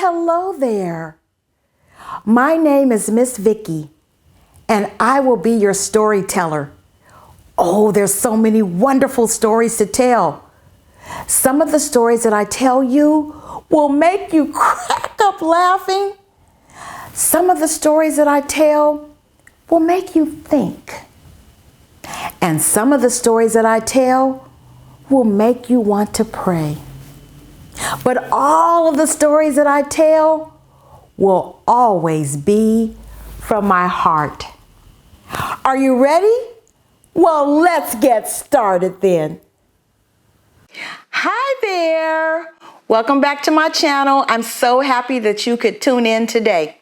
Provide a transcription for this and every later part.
hello there. My name is Miss Vicky, and I will be your storyteller. Oh, there's so many wonderful stories to tell. Some of the stories that I tell you will make you crack up laughing. Some of the stories that I tell will make you think. And some of the stories that I tell will make you want to pray. But all of the stories that I tell will always be from my heart. Are you ready? Well, let's get started then. Hi there. Welcome back to my channel. I'm so happy that you could tune in today.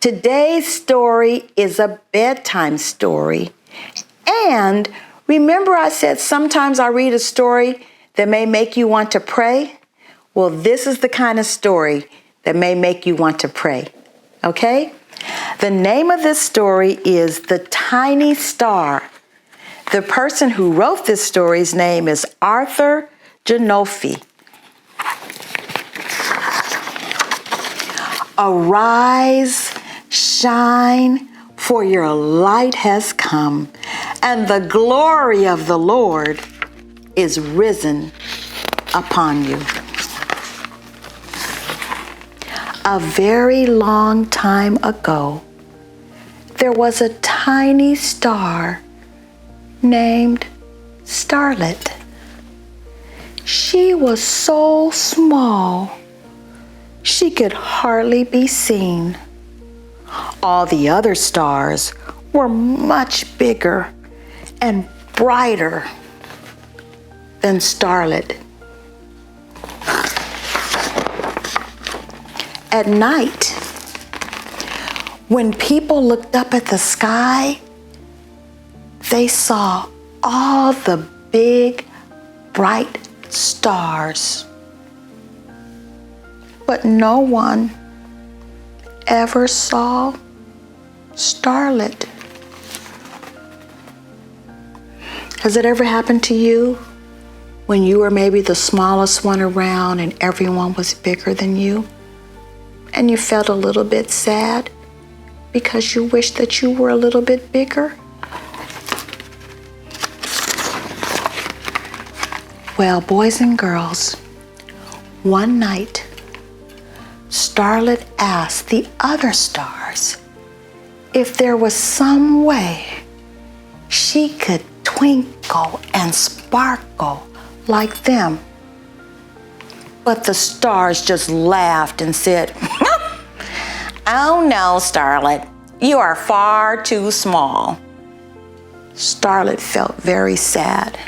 Today's story is a bedtime story. And remember I said sometimes I read a story that may make you want to pray? Well, this is the kind of story that may make you want to pray. Okay? The name of this story is The Tiny Star. The person who wrote this story's name is Arthur Janolfi. Arise, shine, for your light has come, and the glory of the Lord is risen upon you. A very long time ago, there was a tiny star named Starlet. She was so small, she could hardly be seen. All the other stars were much bigger and brighter than Starlet. At night, when people looked up at the sky, they saw all the big, bright stars. But no one ever saw Starlet. Has it ever happened to you when you were maybe the smallest one around and everyone was bigger than you? And you felt a little bit sad because you wished that you were a little bit bigger? Well, boys and girls, one night, Starlet asked the other stars if there was some way she could twinkle and sparkle like them. But the stars just laughed and said, "Oh no, Starlet, you are far too small." Starlet felt very sad,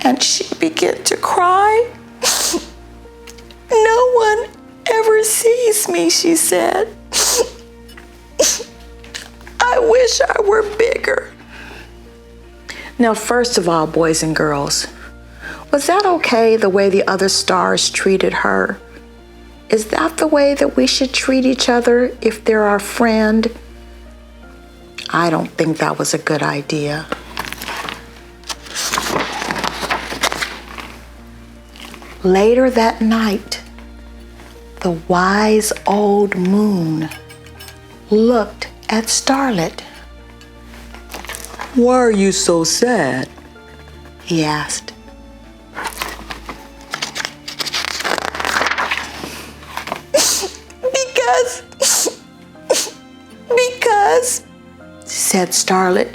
and she began to cry. "No one ever sees me," she said. "I wish I were bigger." Now, first of all, boys and girls, was that okay the way the other stars treated her? Is that the way that we should treat each other if they're our friend? I don't think that was a good idea. Later that night, the wise old moon looked at Starlet. "Why are you so sad?" he asked. Because, said Starlet,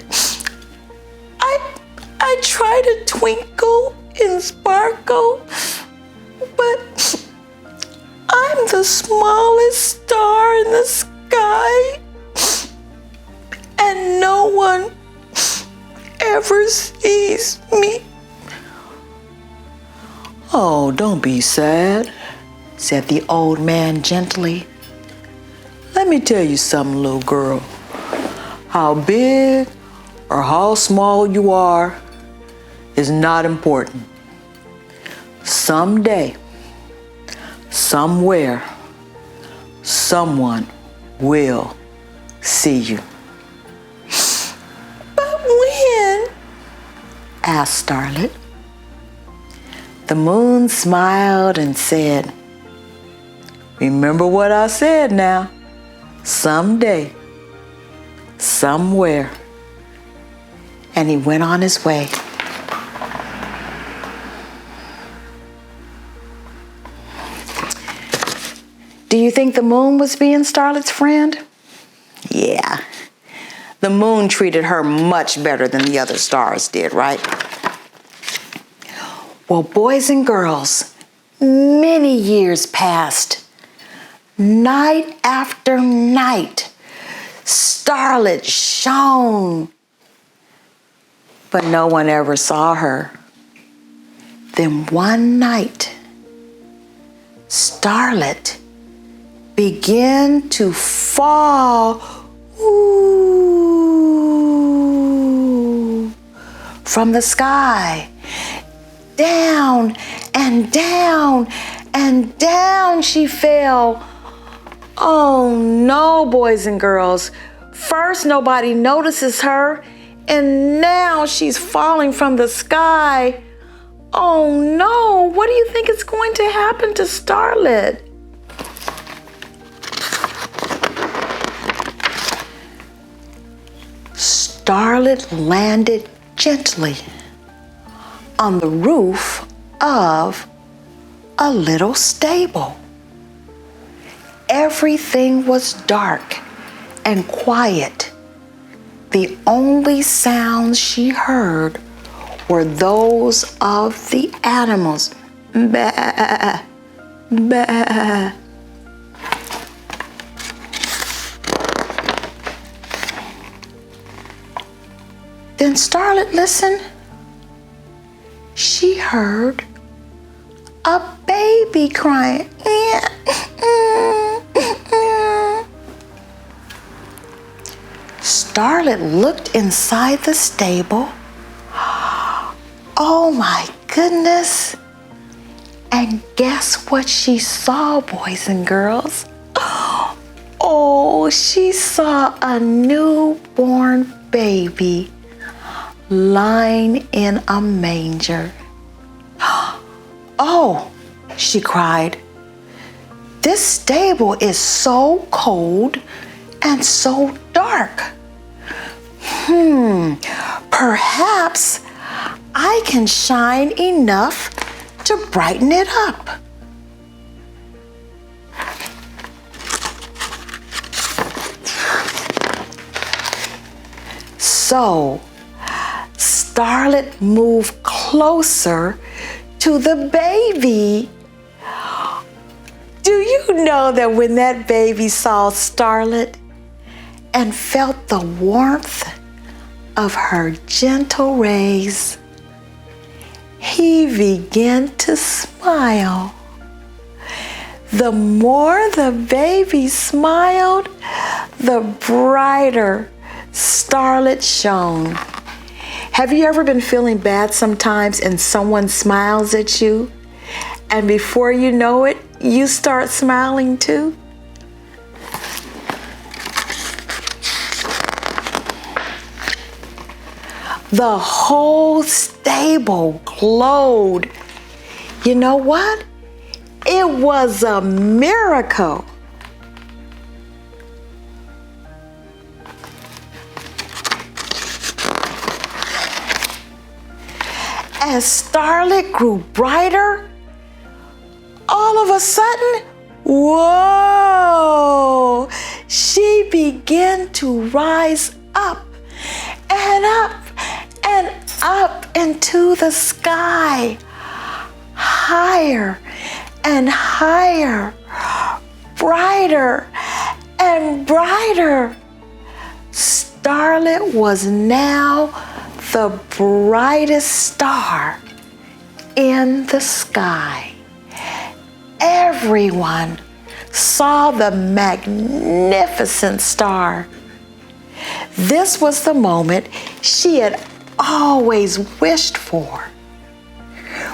I try to twinkle and sparkle, but I'm the smallest star in the sky, and no one ever sees me. "Oh, don't be sad," said the old man gently. "Let me tell you something, little girl. How big or how small you are is not important. Someday, somewhere, someone will see you." "But when?" asked Starlet. The moon smiled and said, Remember what I said now. Someday, somewhere. And he went on his way. Do you think the moon was being Starlet's friend? Yeah. The moon treated her much better than the other stars did, right? Well, boys and girls, many years passed. Night after night, Starlet shone. But no one ever saw her. Then one night, Starlet began to fall from the sky. Down and down and down she fell. Oh no, boys and girls. First, nobody notices her, and now she's falling from the sky. Oh no, what do you think is going to happen to Starlet? Starlet landed gently on the roof of a little stable. Everything was dark and quiet. The only sounds she heard were those of the animals. Bah, bah. Then Starlet listened. She heard a baby crying. Starlet looked inside the stable. Oh my goodness. And guess what she saw, boys and girls? Oh, she saw a newborn baby lying in a manger. Oh, she cried. This stable is so cold and so dark. Perhaps I can shine enough to brighten it up. So, Starlet moved closer to the baby. Do you know that when that baby saw Starlet and felt the warmth of her gentle rays, he began to smile. The more the baby smiled, the brighter Starlet shone. Have you ever been feeling bad sometimes and someone smiles at you, and before you know it, you start smiling too? The whole stable glowed. You know what? It was a miracle. As Starlet grew brighter, all of a sudden, whoa, she began to rise up and up and up into the sky, higher and higher, brighter and brighter. Starlet was now the brightest star in the sky. Everyone saw the magnificent star. This was the moment she had always wished for.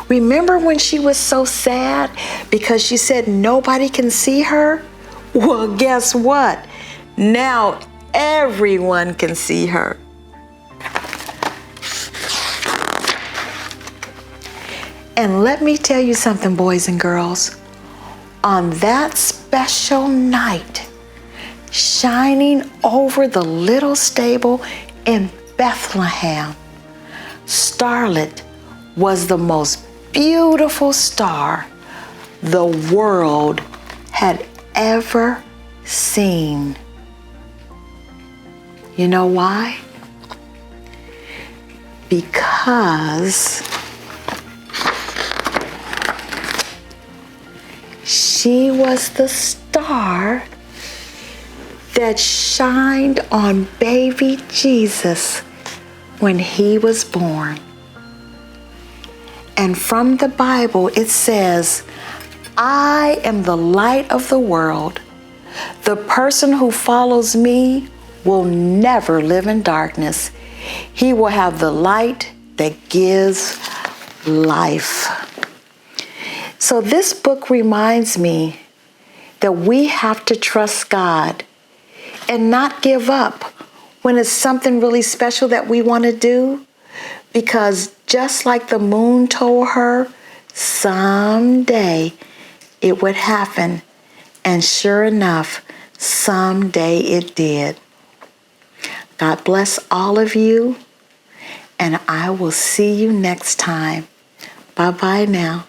Remember when she was so sad because she said nobody can see her? Well, guess what? Now everyone can see her. And let me tell you something, boys and girls. on that special night, shining over the little stable in Bethlehem, starlit was the most beautiful star the world had ever seen. You know why? Because she was the star that shined on baby Jesus when he was born. And from the Bible, it says, I am the light of the world. The person who follows me will never live in darkness. He will have the light that gives life. So this book reminds me that we have to trust God and not give up when it's something really special that we want to do, because just like the moon told her, someday it would happen. And sure enough, someday it did. God bless all of you, and I will see you next time. Bye-bye now.